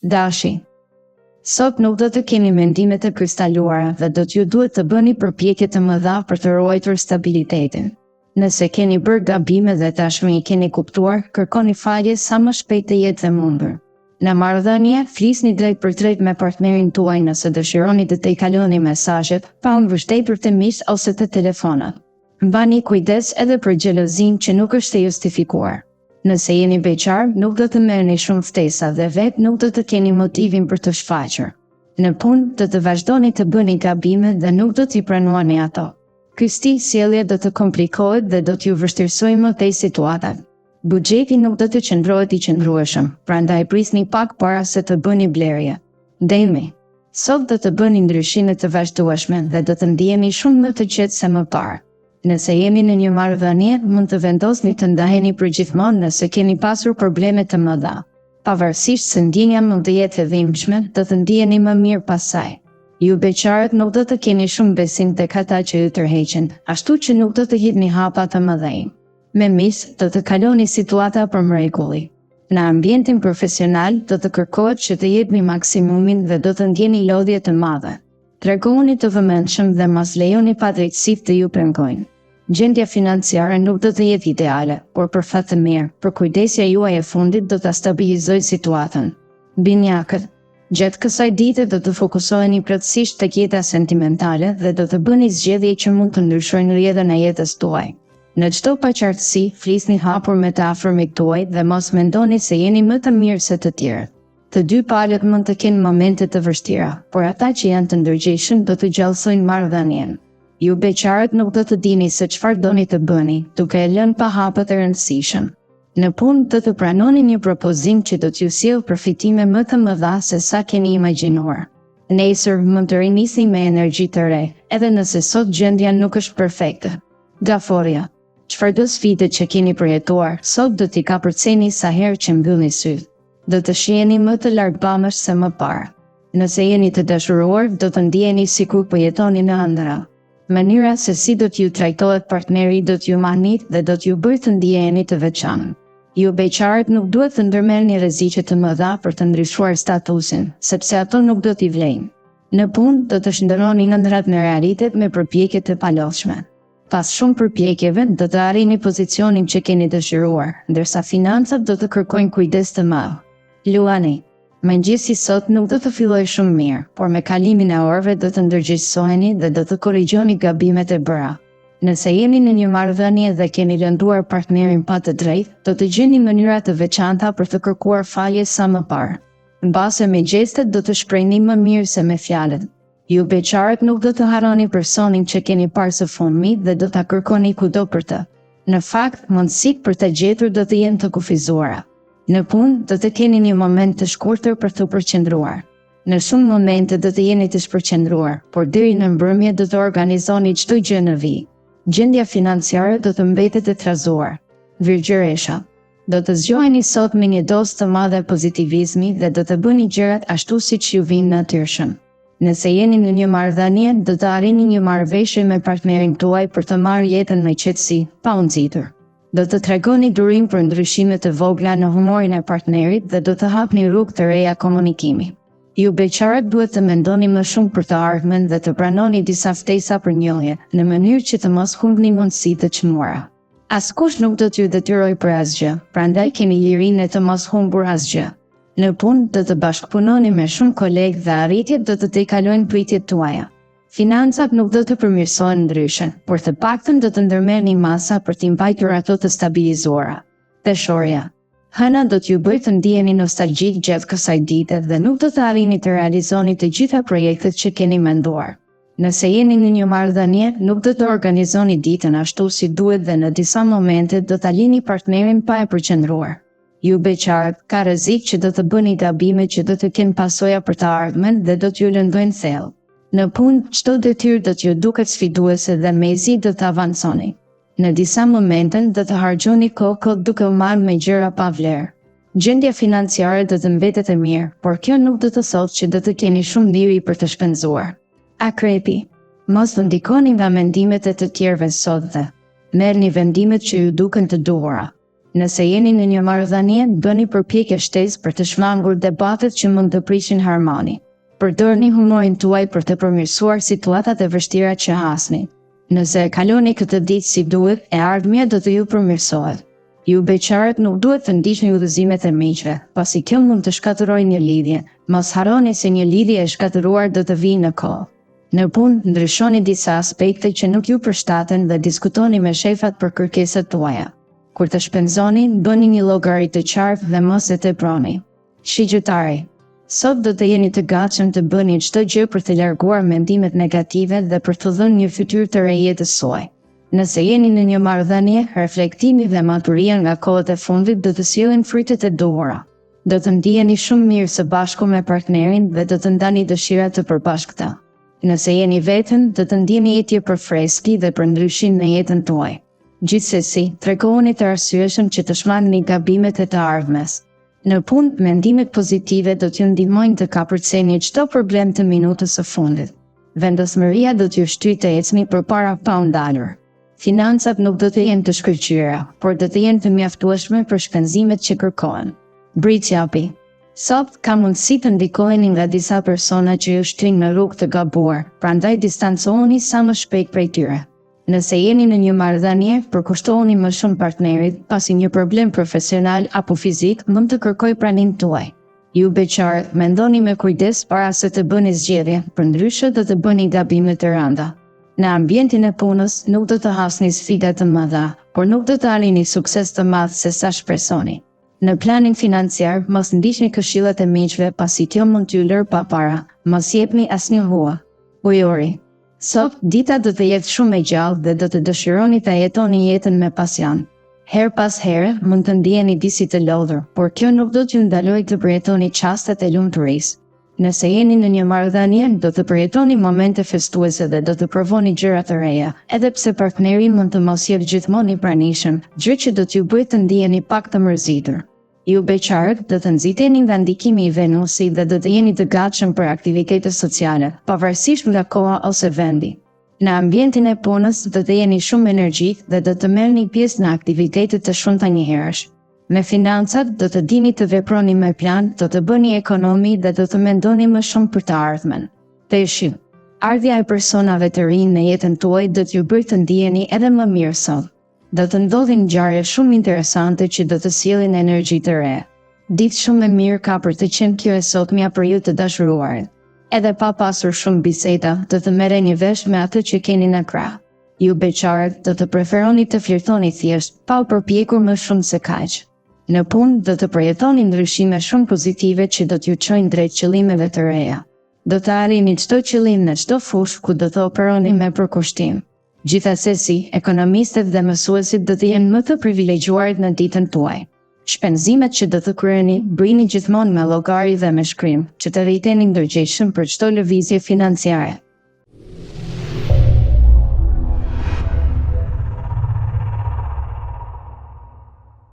Dashi. Sot nuk do të keni mendimet e kristaluara dhe do t'ju duhet të bëni përpjekje të mëdha për të ruajtur stabilitetin. Nëse keni bërë gabime dhe tashmë i keni kuptuar, kërkoni falje sa më shpejt të jetë e mundur. Në marrëdhënie, flisni drejt për drejt me partnerin tuaj nëse dëshironi të tejkaloni mesazhet, pa u mbështetur te miq ose te telefonat. Mbani kujdes edhe për xhelozinë që nuk është e justifikuar. Nëse jeni beqar, nuk do të merrni shumë ftesa dhe vetë nuk do të keni motivin për të shfaqur. Në punë, do të vazhdoni të bëni gabime dhe nuk do t'i pranuani ato. Ky stil sjellje do të komplikohet dhe do t'ju vështirësojë më tej situatat. Buxheti nuk do të qëndrohet i qëndrueshëm, prandaj prisni pak para se të bëni blerje. Demi. Sot do të bëni ndryshime të vazhdueshme dhe do të ndiheni shumë më të qetë se më parë. Nëse jeni në një marrëdhënie, mund të vendosni të ndaheni përgjithmonë nëse keni pasur probleme të mëdha. Pavarësisht se ndjenja mund të jetë e dhimbshme, do të ndiheni më mirë pas saj. Ju beqarët nuk do të keni shumë besim tek ata që ju tërheqin, ashtu që nuk do të hidhni hapa të mëdhenj. Me mis, do të kaloni situata për mrekulli. Në ambientin profesional, do të kërkohet që të jepni maksimumin dhe do të ndjeni lodhje të mëdha. Tregoni të vëmendshëm dhe mos lejoni padrejtësitë të ju pengojnë. Gjendja financiare nuk do të jetë ideale, por për fat të mirë, përkujdesja juaj e fundit do ta stabilizojë situatën. Binjakët. Gjatë kësaj dite do të fokusoheni plotësisht tek jeta sentimentale dhe do të bëni zgjedhje që mund të ndryshojnë rrjedhën e jetës tuaj. Në çdo paqartësi, flisni hapur me të afërmit tuaj dhe mos mendoni se jeni më të mirë se të tjerët. Të dy palët mund të kenë momente të vështira, por ata që janë të ndërgjegjshëm do të gjallësojnë marrëdhënien. Ju beqarët nuk do të dini se çfarë doni të bëni, duke e lënë pa hapet e rëndësishëm. Në punë do të pranoni një propozim që do t'ju sjellë përfitime më të mëdha se sa keni imagjinuar. Nesër mund të rinisni me energji të re, edhe nëse sot gjendja nuk është perfekte. Gaforia. Çfarëdo sfide që keni përjetuar, sot do t'i kapërceni sa herë që mbyllni syt. Do të shiheni më të largbamësh se më parë. Nëse jeni të dashuruar, do të ndiheni sikur po jetoni në ëndra. Mënyra se si do t'ju trajtohet partneri do t'ju manit dhe do t'ju bëjë të ndiheni të veçantë. Ju beqarët nuk duhet të ndërmerrni rreziqe të mëdha për të ndryshuar statusin, sepse ato nuk do t'i vlejnë. Në punë do të shndërroni ëndrat në realitet me përpjekje të palodhshme. Pas shumë përpjekjeve, do të arrini pozicionin që keni dëshiruar, ndërsa financat do të kërkojnë kujdes të madh. Luani. Mëngjesi sot nuk do të fillojë shumë mirë, por me kalimin e orëve do të ndërgjegjësoheni dhe do të korrigjoni gabimet e bëra. Nëse jeni në një marrëdhënie dhe keni lënduar partnerin pa të drejtë, do të gjeni mënyra të veçanta për të kërkuar falje sa më parë. Mbase me gjestet do të shprehni më mirë se me fjalët. Ju beqarët nuk do të harroni personin që keni parë së fundmi dhe do ta kërkoni kudo për të. Në fakt, mundësitë për ta gjetur do të jenë të kufizuara. Në punë do të keni një moment të shkurtër për të përqendruar. Në shumë momente do të jeni të shpërqendruar, por deri në mbrëmje do të organizoni çdo gjë në vijë. Gjendja financiare do të mbetet e trazuar. Virgjëresha. Do të zgjoheni sot me një dozë të madhe pozitivizmi dhe do të bëni gjërat ashtu siç ju vijnë natyrshëm. Nëse jeni në një marrëdhënie, do të arrini një marrëveshje me partnerin tuaj për të marrë jetën me qetësi, pa u nxitur. Do të tregoni durim për ndryshime të vogla në humorin e partnerit dhe do të hapni rrugë të reja komunikimi. Ju beqarët duhet të mendoni më shumë për të ardhmen dhe të pranoni disa ftesa për njohje, në mënyrë që të mos humbni mundësitë të çmuara. Askush nuk do t'ju detyrojë për asgjë, prandaj keni lirinë të mos humbur asgjë. Në punë do të bashkëpunoni me shumë kolegë dhe arritjet do të tejkalojnë pritjet tuaja. Financat nuk do të përmirësohen ndryshe, por të paktën do të ndërmerrni masa për t'i mbajtur ato të stabilizuara. Dëshorja. Hëna do t'ju bëjë të ndiheni nostalgjik gjatë kësaj dite dhe nuk do të arrini të realizoni të gjitha projektet që keni menduar. Nëse jeni në një marrëdhënie, nuk do të organizoni ditën ashtu si duhet dhe në disa momente do ta lini partnerin pa e përqendruar. Ju beqarët, ka rrezik që do të bëni gabime që do të kenë pasoja për të ardhmen dhe do t'ju lëndojnë thellë. Në punë, çdo detyrë do t'ju duket sfiduese dhe mezi do të avanconi. Në disa momente do të harxhoni kohë duke u marrë me gjëra pa vlerë. Gjendja financiare do të mbetet e mirë, por kjo nuk do të thotë që do të keni shumë liri për të shpenzuar. Akrepi. Mos të ndikoni nga mendimet e të tjerëve sot dhe merrni vendimet që ju duken të duhura. Nëse jeni në një marrëdhënie, bëni përpjekje shtesë për të shmangur debatet që mund të prishin harmoni. Përdorni humorin tuaj për të përmirësuar situatat e vështira që hasni. Nëse e kaloni këtë ditë si duhet, e ardhmja do të ju përmirësohet. Ju beqarët nuk duhet të ndiqni udhëzimet e miqve, pasi kjo mund të shkatërrojë një lidhje. Mos harroni se një lidhje e shkatëruar do të vijë në kohë. Në punë, ndryshoni disa aspekte që nuk ju përshtaten dhe diskutoni me shefat për kërkesat tuaja. Kur të shpenzoni, bëni një llogari të qartë dhe mos e teproni. Shigjetari, sot do të jeni të gatshëm të bëni çdo gjë për të larguar mendimet negative dhe për të dhënë një fytyrë të re jetës suaj. Nëse jeni në një marrëdhënie, reflektimi dhe maturia nga kohët e fundit do të sjellin frytet e duhura. Do të ndiheni shumë mirë së bashku me partnerin dhe do të ndani dëshirat të përbashkëta. Nëse jeni vetën, do të ndjeni jetje për freski dhe për ndryshim në jetën tuaj. Gjithsesi, tregoni të arsyeshëm që të shmangni gabimet e të ardhmes. Në punë, mendimet pozitive do t'ju ndihmojnë të kapërceni çdo problem të minutës së fundit. Vendosmëria do t'ju shtyjë të ecni përpara pa u ndalur. Financat nuk do të jenë të shkëlqyera, por do të jenë të mjaftueshme për shpenzimet që kërkohen. Britsjapi. Sot ka mundësi të ndikoheni nga disa persona që ju shtyjnë në rrugë të gabuar, prandaj distancohuni sa më shpejt prej tyre. Nëse jeni në një marrëdhënie, përkushtohuni më shumë partnerit, pasi një problem profesional apo fizik mund të kërkojë praninë tuaj. Ju beqarët, mendoni me kujdes para se të bëni zgjedhje, përndryshe do të bëni gabime të rënda. Në ambientin e punës nuk do të hasni sfida të mëdha, por nuk do të arrini sukses të madh se sa shpresoni. Në planin financiar, mos ndiqni këshillat e miqve, pasi kjo mund t'ju lërë pa para. Mos jepni asnjë hua. Ujori. Sot, dita do të jetë shumë e gjallë dhe do të dëshironi të jetoni jetën me pasion. Her pas here, mund të ndjeni disi të lodhur, por kjo nuk do t'ju ndalojë të përjetoni çastet e lumturisë. Nëse jeni në një marrëdhënie, do të përjetoni momente festuese dhe do të provoni gjëra të reja, edhe pse partneri mund të mos jetë gjithmonë i pranishëm, gjë që do t'ju bëjë të ndiheni pak të mërzitur. Ju beqarët do të nxiteni nga ndikimi i Venusit dhe do të jeni të gatshëm për aktivitete sociale, pavarësisht nga koha ose vendi. Në ambientin e punës do të jeni shumë energjik dhe do të merrni pjesë në aktivitete të shumta njëherësh. Me financat do të dini të veproni me plan, do të bëni ekonomi dhe do të mendoni më shumë për të ardhmen. Peshi. Ardhja e personave të rinj në jetën tuaj do t'ju bëjë të ndiheni edhe më mirë sot. Do të ndodhin ngjarje shumë interesante që do të sjellin energji të re. Ditë shumë e mirë ka për të qenë kjo e sotmja për ju të dashuruarit. Edhe pa pasur shumë biseda, do të merreni vesh me atë që keni në krah. Ju beqarët do të preferoni të flirtoni thjesht, pa u përpjekur më shumë se kaq. Në punë do të përjetoni ndryshime shumë pozitive që do t'ju çojnë drejt qëllimeve të reja. Do të arrini çdo qëllim në çdo fushë ku do të operoni me përkushtim. Gjithsesi, ekonomistët dhe mësuesit do të jenë më të privilegjuarit në ditën tuaj. Shpenzimet që do të kryeni, brini gjithmonë me llogari dhe me shkrim, që të rriteni ndërgjegjshëm për çdo lëvizje financiare.